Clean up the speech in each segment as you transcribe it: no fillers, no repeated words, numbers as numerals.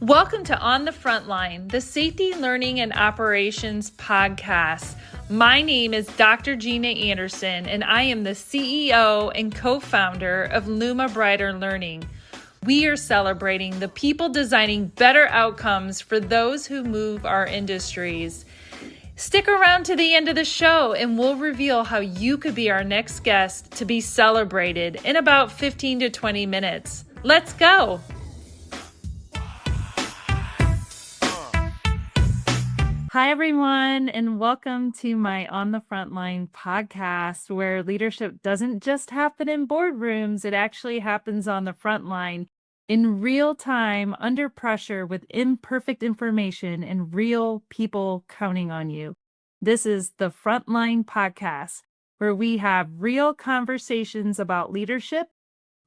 Welcome to On the Frontline, the Safety, Learning, and Operations podcast. My name is Dr. Gina Anderson, and I am the CEO and co-founder of Luma Brighter Learning. We are celebrating the people designing better outcomes for those who move our industries. Stick around to the end of the show and we'll reveal how you could be our next guest to be celebrated in about 15 to 20 minutes. Let's go. Hi, everyone, and welcome to my On the Frontline podcast, where leadership doesn't just happen in boardrooms, it actually happens on the front line in real time, under pressure, with imperfect information and real people counting on you. This is the Frontline Podcast, where we have real conversations about leadership,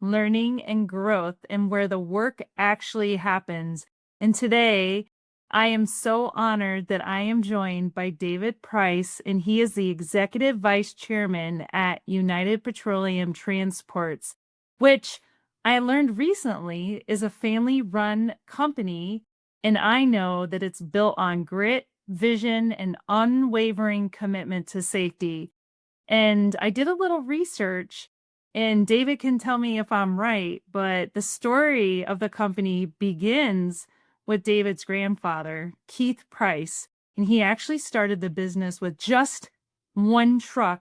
learning, and growth, and where the work actually happens. And today, I am so honored that I am joined by David Price, and he is the Executive Vice Chairman at United Petroleum Transports, which I learned recently is a family-run company, and I know that it's built on grit, vision, and unwavering commitment to safety. And I did a little research, and David can tell me if I'm right, but the story of the company begins with David's grandfather, Keith Price, and he actually started the business with just one truck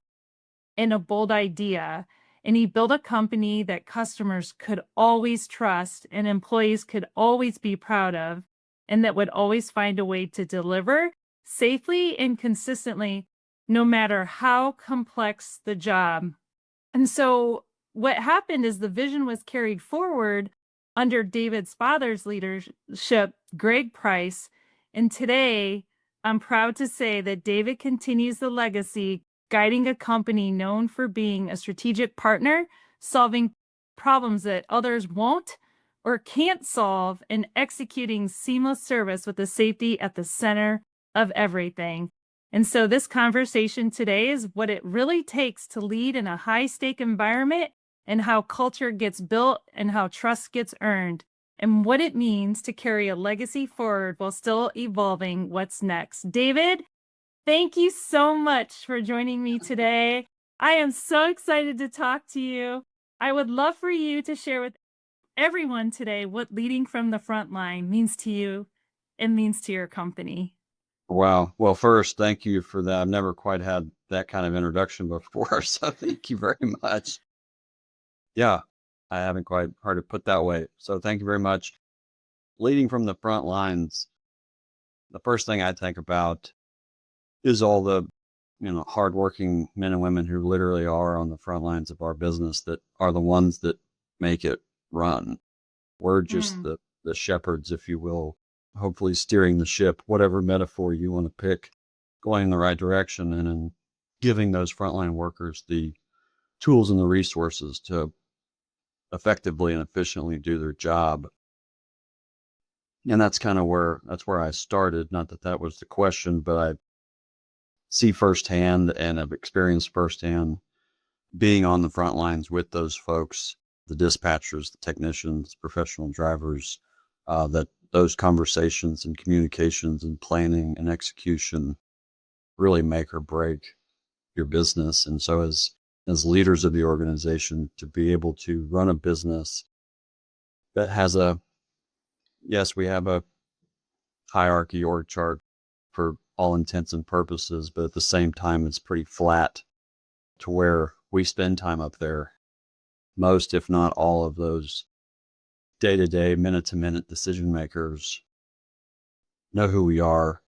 and a bold idea. And he built a company that customers could always trust and employees could always be proud of, and that would always find a way to deliver safely and consistently, no matter how complex the job. And so what happened is the vision was carried forward under David's father's leadership, Greg Price. And today, I'm proud to say that David continues the legacy, guiding a company known for being a strategic partner, solving problems that others won't or can't solve, and executing seamless service with the safety at the center of everything. And so this conversation today is what it really takes to lead in a high-stake environment, and how culture gets built and how trust gets earned, and what it means to carry a legacy forward while still evolving what's next. David, thank you so much for joining me today. I am so excited to talk to you. I would love for you to share with everyone today what leading from the front line means to you and means to your company. Wow. Well, first, thank you for that. I've never quite had that kind of introduction before, so thank you very much. Yeah, I haven't quite heard it put that way. So thank you very much. Leading from the front lines, the first thing I think about is all the, hardworking men and women who literally are on the front lines of our business that are the ones that make it run. We're just the shepherds, if you will, hopefully steering the ship, whatever metaphor you want to pick, going in the right direction, and in giving those frontline workers the tools and the resources to effectively and efficiently do their job. And that's where I started. Not that that was the question, but I see firsthand and have experienced firsthand being on the front lines with those folks, the dispatchers, the technicians, professional drivers, that those conversations and communications and planning and execution really make or break your business. And so as leaders of the organization, to be able to run a business that has yes, we have a hierarchy org chart for all intents and purposes, but at the same time, it's pretty flat to where we spend time up there. Most, if not all of those day-to-day, minute-to-minute decision makers know who we are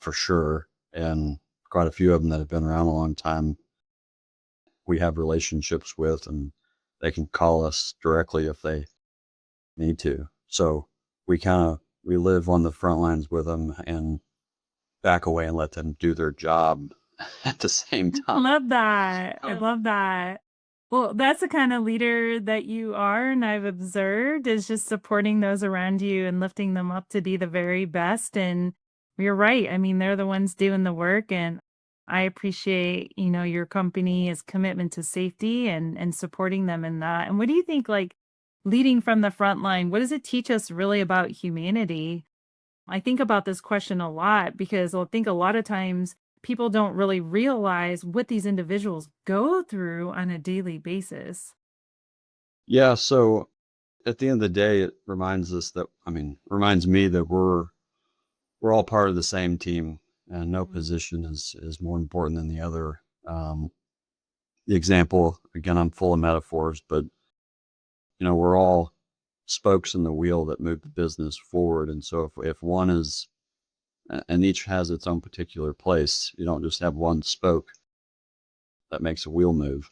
for sure. And quite a few of them that have been around a long time, we have relationships with, and they can call us directly if they need to. So we live on the front lines with them and back away and let them do their job at the same time. I love that. I love that. Well, that's the kind of leader that you are, and I've observed, is just supporting those around you and lifting them up to be the very best. And you're right. I mean, they're the ones doing the work, and I appreciate, your company's commitment to safety and supporting them in that. And what do you think, like, leading from the front line, what does it teach us really about humanity? I think about this question a lot because I think a lot of times people don't really realize what these individuals go through on a daily basis. Yeah. So at the end of the day, it reminds us that, reminds me that we're all part of the same team, and no Mm. position is more important than the other. The example, again, I'm full of metaphors, but we're all spokes in the wheel that move the business forward. And so if one is, and each has its own particular place, you don't just have one spoke that makes a wheel move.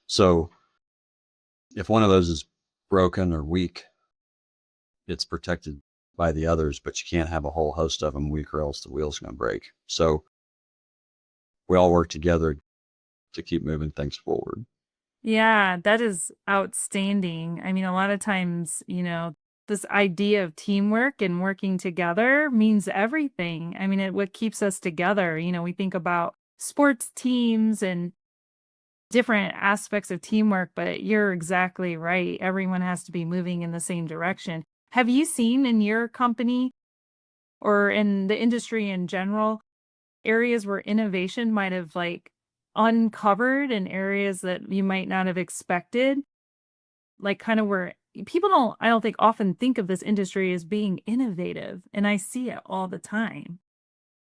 So if one of those is broken or weak, it's protected by the others, but you can't have a whole host of them weak or else the wheel's going to break. So we all work together to keep moving things forward. Yeah, that is outstanding. I mean, a lot of times, this idea of teamwork and working together means everything. I mean, what keeps us together. We think about sports teams and different aspects of teamwork, but you're exactly right. Everyone has to be moving in the same direction. Have you seen in your company or in the industry in general areas where innovation might have like uncovered in areas that you might not have expected? Like kind of where people don't, I don't think often think of this industry as being innovative, and I see it all the time.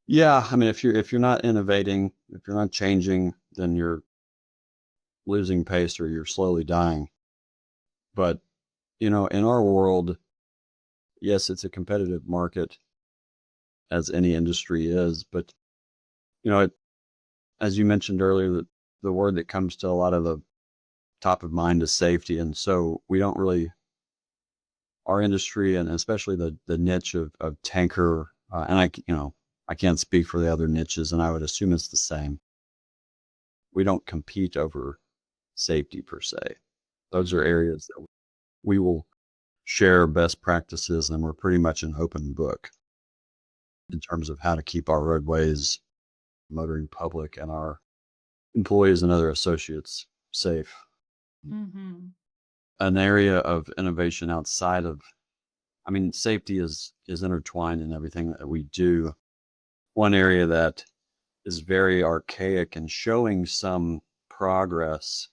Yeah, if you're not innovating, if you're not changing, then you're losing pace or you're slowly dying. But in our world, yes, it's a competitive market as any industry is, but it, as you mentioned earlier, the word that comes to a lot of the top of mind is safety. And so we don't really, our industry, and especially the niche of tanker, and I can't speak for the other niches, and I would assume it's the same. We don't compete over safety per se. Those are Mm. areas that we will share best practices, and we're pretty much an open book in terms of how to keep our roadways, motoring public, and our employees and other associates safe. Mhm. An area of innovation outside of, safety is intertwined in everything that we do. One area that is very archaic and showing some progress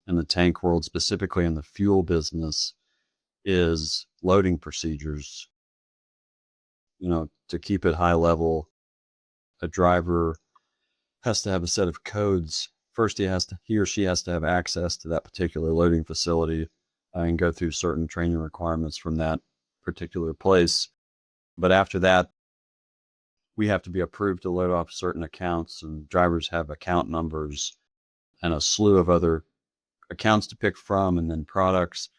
in the tank world, specifically in the fuel business, is loading procedures. To keep it high level, a driver has to have a set of codes. First, he or she has to have access to that particular loading facility and go through certain training requirements from that particular place. But after that, we have to be approved to load off certain accounts, and drivers have account numbers and a slew of other accounts to pick from, and then products.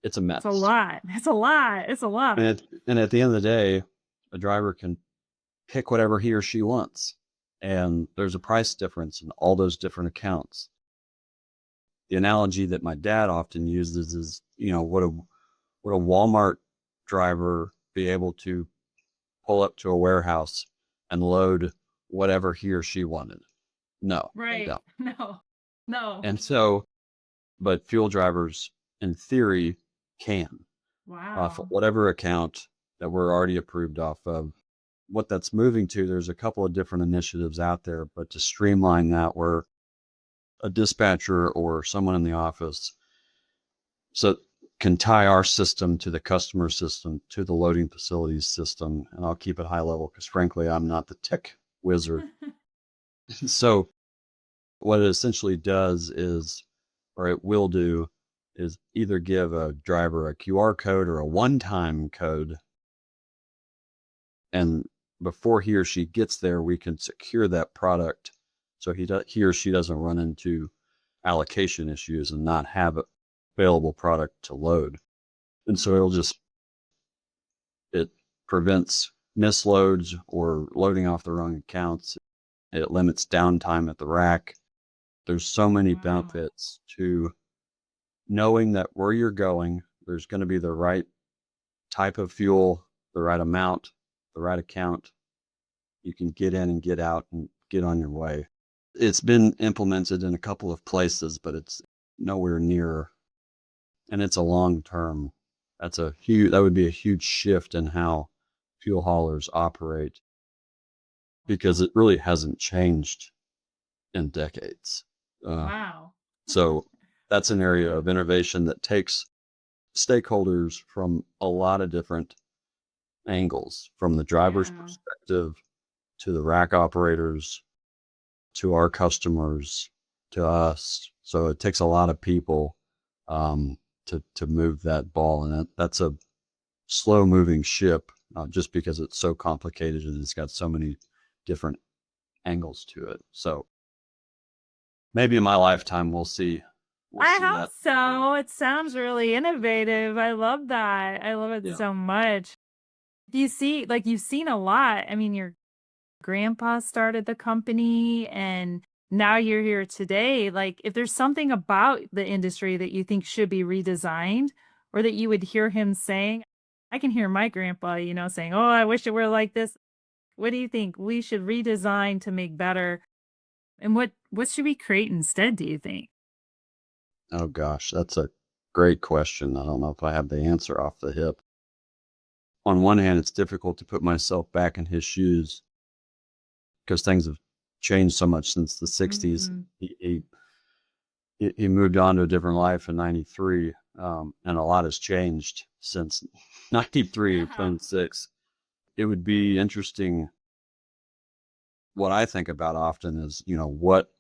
It's a It's a mess. lot. It's a lot. It's a lot. And at the end of the day, a driver can pick whatever he or she wants. And there's a price difference in all those different accounts. The analogy that my dad often uses is, would a Walmart driver be able to pull up to a warehouse and load whatever he or she wanted? No, they Right. don't. No. No. And so, but fuel drivers, in theory, can off Wow. whatever account that we're already approved off of. What that's moving to, there's a couple of different initiatives out there, but to streamline that, where a dispatcher or someone in the office so can tie our system to the customer system, to the loading facilities system. And I'll keep it high level because frankly, I'm not the tech wizard. So what it essentially does is, or it will do, is either give a driver a QR code or a one-time code, and before he or she gets there, we can secure that product so he or she doesn't run into allocation issues and not have available product to load. And so it prevents misloads or loading off the wrong accounts. It limits downtime at the rack. There's so many Wow. benefits to knowing that where you're going, there's going to be the right type of fuel, the right amount, the right account. You can get in and get out and get on your way. It's been implemented in a couple of places, but it's nowhere near and it's a long term. That would be a huge shift in how fuel haulers operate, because it really hasn't changed in decades. Uh, Wow. so that's an area of innovation that takes stakeholders from a lot of different angles, from the driver's Yeah. perspective to the rack operators to our customers to us. So it takes a lot of people to move that ball, and that's a slow moving ship, just because it's so complicated and it's got so many different angles to it. So maybe in my lifetime we'll I see hope that. so. It sounds really innovative. I love that. I love it Yeah. so much. Do you see, like, you've seen a lot. I mean, your grandpa started the company and now you're here today. Like, if there's something about the industry that you think should be redesigned or that you would hear him saying, I can hear my grandpa, saying, "Oh, I wish it were like this." What do you think we should redesign to make better? And what should we create instead, do you think? Oh gosh, that's a great question. I don't know if I have the answer off the hip. On one hand, it's difficult to put myself back in his shoes because things have changed so much since the 60s. Mm, He moved on to a different life in 93, and a lot has changed since 93, yeah. 26. It would be interesting. What I think about often is, what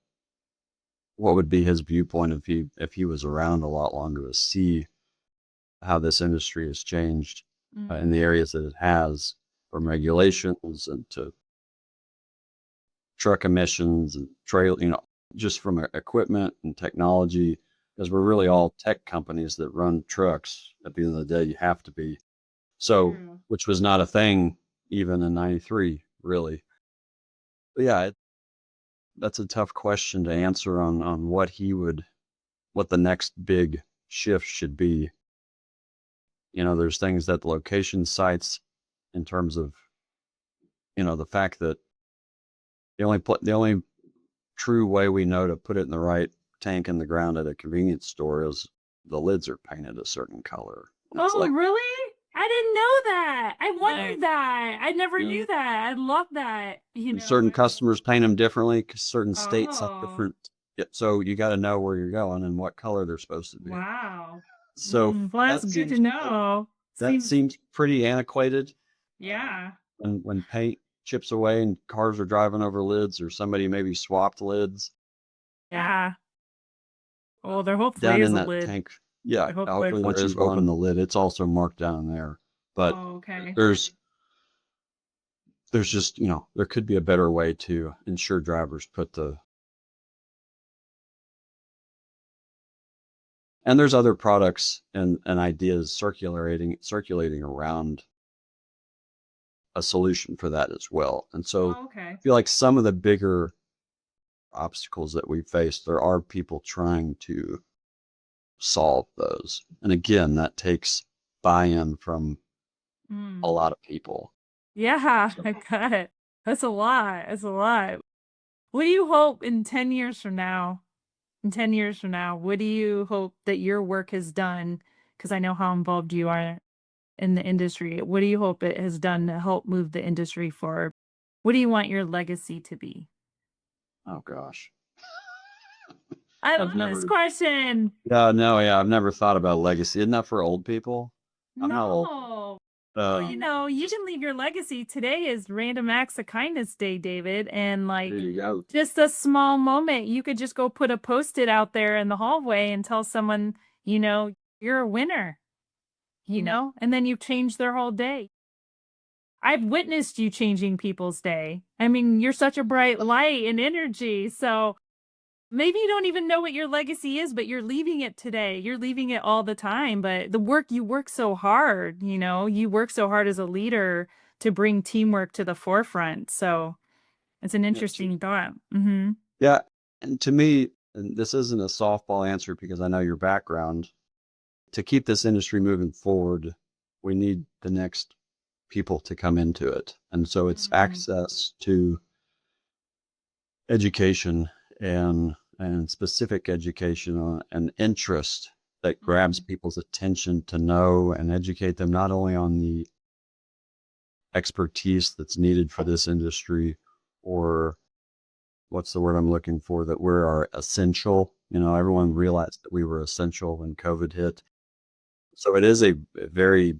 would be his viewpoint if he was around a lot longer to see how this industry has changed in the Mm, areas that it has, from regulations and to truck emissions and just from equipment and technology, because we're really all tech companies that run trucks. At the end of the day, you have to be. So, true. which was not a thing even in 93, really. But yeah, that's a tough question to answer on what the next big shift should be. There's things that the location sites, in terms of, the fact that the only true way we know to put it in the right tank in the ground at a convenience store is the lids are painted a certain color. It's Oh, like, really? I didn't know that. I yeah, wondered that. I never you knew know, that. I love that. and certain customers paint them differently because certain states have Oh, different. Yeah, so you got to know where you're going and what color they're supposed to be. wow. So Well, that's that good to seems know. that Seems, seems pretty antiquated. yeah. When paint chips away and cars are driving over lids, or somebody maybe swapped lids Yeah. Well, there hopefully down is in a that lid. tank. Yeah, I hope hopefully once there you is open one. the lid, it's also marked down there. But Oh, okay. there's there's just, there could be a better way to ensure drivers put the and there's other products and ideas circulating around a solution for that as well. And so Oh, okay. I feel like some of the bigger obstacles that we face, there are people trying to solve those. And again, that takes buy-in from a Mm. lot of people. Yeah, So, I got it. That's a lot. That's a lot. What do you hope in 10 years from now? In 10 years from now, what do you hope that your work has done? Because I know how involved you are in the industry. What do you hope it has done to help move the industry forward? What do you want your legacy to be? oh gosh. I I've love this never question. Yeah, no, yeah, I've never thought about legacy. Isn't that for old people? I'm not old. No. Well, Uh, you just can leave your legacy. Today is Random Acts of Kindness Day, David. And there like you go. just a small moment, you could just go put a post-it out there in the hallway and tell someone, you're a winner, and then you've changed their whole day. I've witnessed you changing people's day. I mean, you're such a bright light and energy. So maybe you don't even know what your legacy is, but you're leaving it today. You're leaving it all the time. But you work so hard, you work so hard as a leader to bring teamwork to the forefront. So it's an Yeah, interesting thought. Hmm. yeah, and to me, and this isn't a softball answer because I know your background. To keep this industry moving forward, we need the next people to come into it, and so it's Hmm. access to education and specific education and interest that grabs people's attention to know and educate them not only on the expertise that's needed for this industry, or what's the word I'm looking for, that we are essential. Everyone realized that we were essential when COVID hit. So it is a very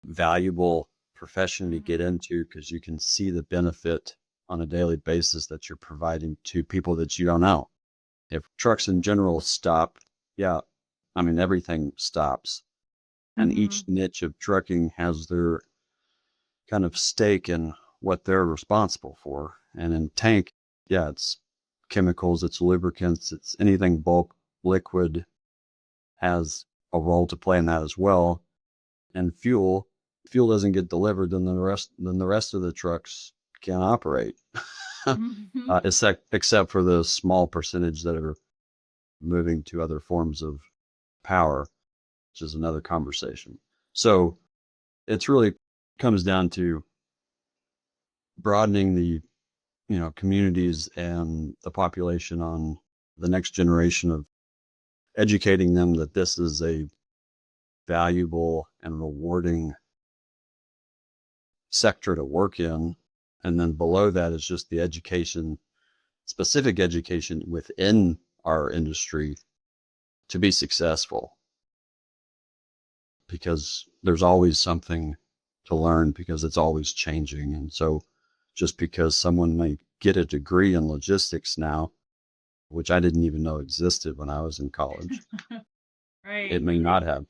valuable profession to get into because you can see the benefit on a daily basis that you're providing to people that you don't know. If trucks in general stop, yeah, I mean, everything stops. And Mm-hmm. each niche of trucking has their kind of stake in what they're responsible for. And in tank, yeah, it's chemicals, it's lubricants, it's anything bulk liquid has a role to play in that as well. And fuel doesn't get delivered, then the rest of the trucks can't operate. Mm-hmm. Except for the small percentage that are moving to other forms of power, which is another conversation. So it's really comes down to broadening the communities and the population on the next generation, of educating them that this is a valuable and rewarding sector to work in. And then below that is just the education, specific education within our industry to be successful, because there's always something to learn because it's always changing. And so just because someone may get a degree in logistics now, which I didn't even know existed when I was in college, it Right. may not have.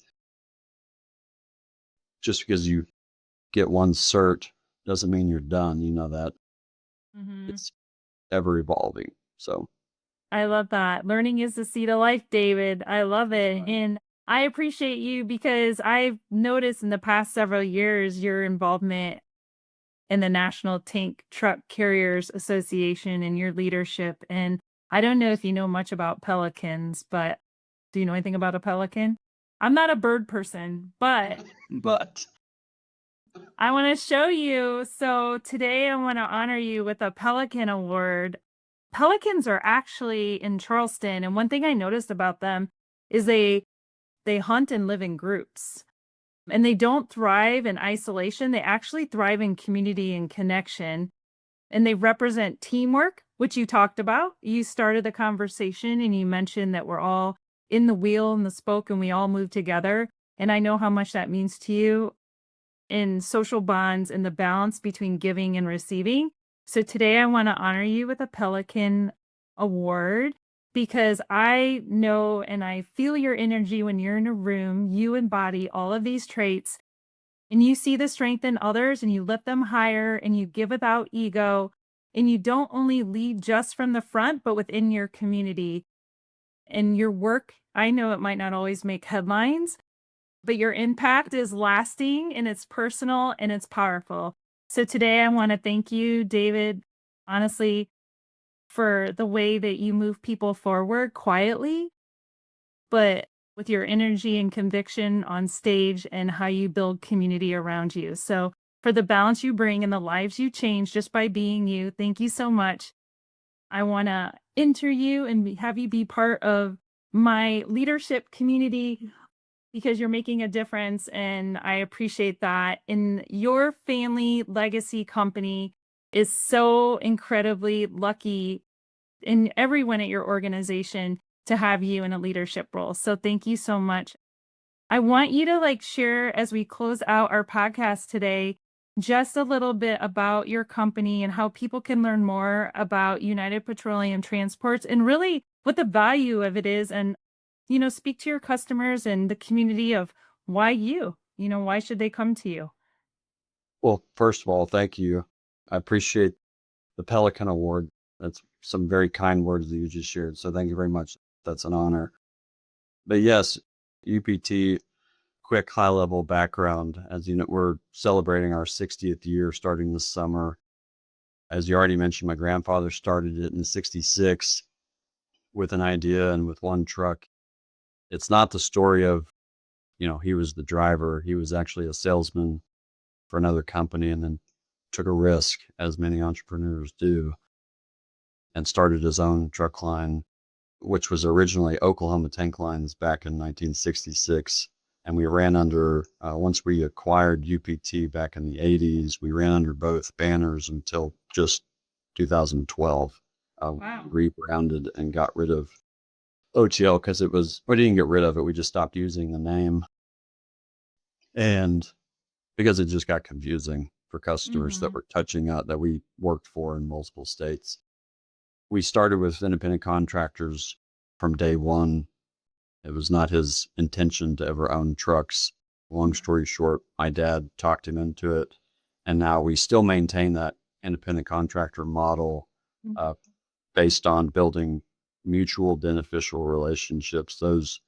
Just because you get one cert doesn't mean you're done. You know that. Mm-hmm. It's ever evolving. So, I love that. Learning is the seed of life, David. I love it. right. And I appreciate you because I've noticed in the past several years your involvement in the National Tank Truck Carriers Association and your leadership. And I don't know if you know much about pelicans, but do you know anything about a pelican? I'm not a bird person, but But I want to show you. So today I want to honor you with a Pelican Award. Pelicans are actually in Charleston, and one thing I noticed about them is they hunt and live in groups. And they don't thrive in isolation. They actually thrive in community and connection. And they represent teamwork, which you talked about. You started the conversation and you mentioned that we're all in the wheel and the spoke and we all move together. And I know how much that means to you in social bonds and the balance between giving and receiving. So today I want to honor you with a Pelican Award because I know and I feel your energy when you're in a room. You embody all of these traits and you see the strength in others and you lift them higher and you give without ego. And you don't only lead just from the front, but within your community and your work. I know it might not always make headlines, but your impact is lasting and it's personal and it's powerful. So today I want to thank you, David, honestly, for the way that you move people forward quietly, but with your energy and conviction on stage and how you build community around you. So for the balance you bring and the lives you change just by being you, thank you so much. I want to enter you and have you be part of my leadership community because you're making a difference and I appreciate that. And your family legacy company is so incredibly lucky and everyone at your organization to have you in a leadership role. So thank you so much. I want you to share as we close out our podcast today just a little bit about your company and how people can learn more about United Petroleum Transports and really what the value of it is and speak to your customers and the community of why why should they come to you? well, first of all, thank you. I appreciate the Pelican Award. That's some very kind words that you just shared. So thank you very much. That's an honor. But yes, UPT, quick high level background. As you know, we're celebrating our 60th year starting this summer. As you already mentioned, my grandfather started it in 66 with an idea and with one truck. It's not the story of, he was the driver. He was actually a salesman for another company and then took a risk, as many entrepreneurs do, and started his own truck line. which was originally Oklahoma Tank Lines back in 1966. And we ran under, once we acquired UPT back in the 80s, we ran under both banners until just 2012. Wow. We rebranded and got rid of OTL because we didn't get rid of it. We just stopped using the name. And because it just got confusing for customers that were touching out that we worked for in multiple states. We started with independent contractors from day one. It was not his intention to ever own trucks. Long story short, my dad talked him into it. And now we still maintain that independent contractor model based on building mutual beneficial relationships. Those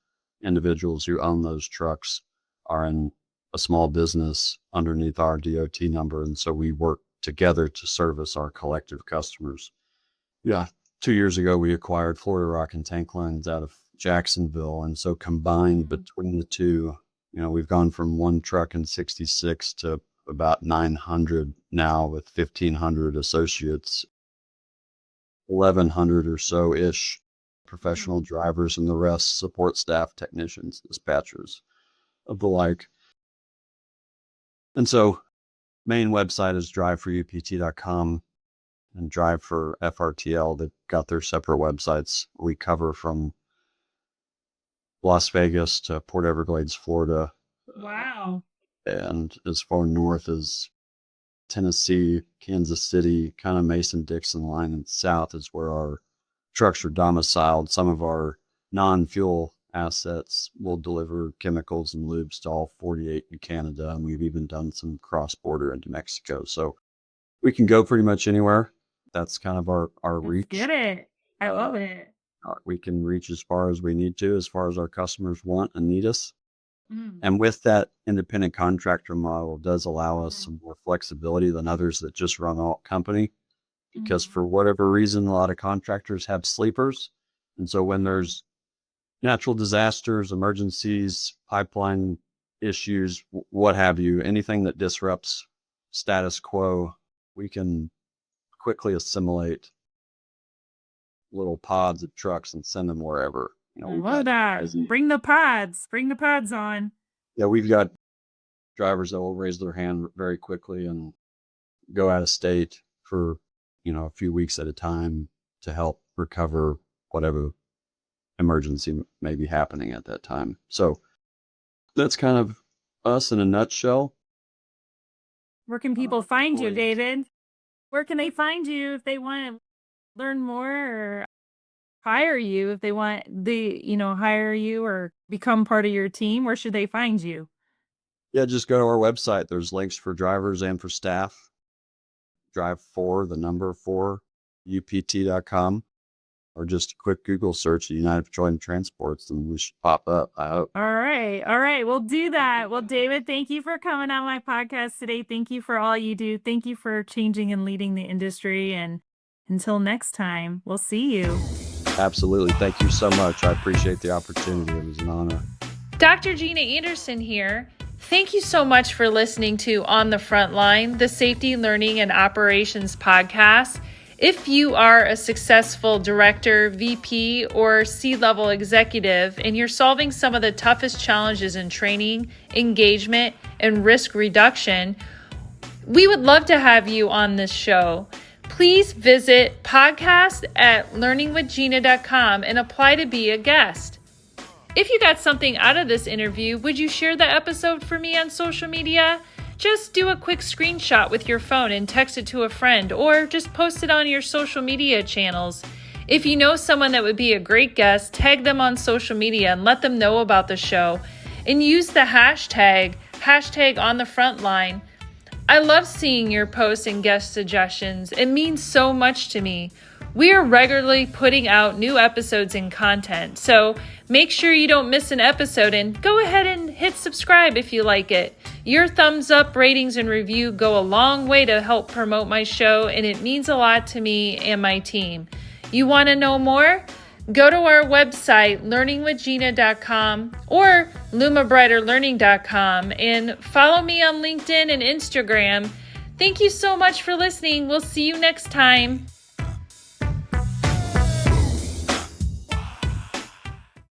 individuals who own those trucks are in a small business underneath our DOT number. And so we work together to service our collective customers. Yeah. 2 years ago, we acquired Florida Rock and Tank Lines out of Jacksonville. And so combined between the two, we've gone from one truck in 66 to about 900 now with 1,500 associates, 1,100 or so-ish professional drivers, and the rest support staff, technicians, dispatchers, of the like. And so main website is driveforupt.com and Drive for FRTL. They've got their separate websites. We cover from Las Vegas to Port Everglades, Florida. Wow. And as far north as Tennessee, Kansas City, kind of Mason-Dixon line, and south is where our trucks are domiciled. Some of our non-fuel assets will deliver chemicals and lubes to all 48 in Canada, and we've even done some cross-border into Mexico. So we can go pretty much anywhere. That's kind of our reach. Get it. I love it. We can reach as far as we need to, as far as our customers want and need us. And with that independent contractor model, it does allow us some more flexibility than others that just run all company. Because for whatever reason, a lot of contractors have sleepers. And so when there's natural disasters, emergencies, pipeline issues, what have you, anything that disrupts status quo, we can quickly assimilate little pods of trucks and send them wherever. I love that. Bring the pods. Bring the pods on. Yeah, we've got drivers that will raise their hand very quickly and go out of state for, a few weeks at a time to help recover whatever emergency may be happening at that time. So that's kind of us in a nutshell. Where can people find you, David? Where can they find you if they want to learn more or hire you, if they want hire you or become part of your team? Where should they find you? Yeah, just go to our website. There's links for drivers and for staff. Drive for the number 4 upt.com, or just a quick Google search of United Petroleum Transports and we should pop up, I hope. All right, we'll do that. Well, David, thank you for coming on my podcast today. Thank you for all you do. Thank you for changing and leading the industry, and until next time, we'll see you. Absolutely. Thank you so much. I appreciate the opportunity. It was an honor. Dr. Gina Anderson here. Thank you so much for listening to On the Front Line, the Safety, Learning, and Operations podcast. If you are a successful director, VP, or C-level executive, and you're solving some of the toughest challenges in training, engagement, and risk reduction, we would love to have you on this show. Please visit podcast@learningwithgina.com and apply to be a guest. If you got something out of this interview, would you share the episode for me on social media? Just do a quick screenshot with your phone and text it to a friend, or just post it on your social media channels. If you know someone that would be a great guest, tag them on social media and let them know about the show. And use the hashtag #OnTheFrontLine. I love seeing your posts and guest suggestions. It means so much to me. We are regularly putting out new episodes and content, so make sure you don't miss an episode and go ahead and hit subscribe if you like it. Your thumbs up, ratings, and review go a long way to help promote my show, and it means a lot to me and my team. You want to know more? Go to our website, learningwithgina.com or lumabrighterlearning.com, and follow me on LinkedIn and Instagram. Thank you so much for listening. We'll see you next time.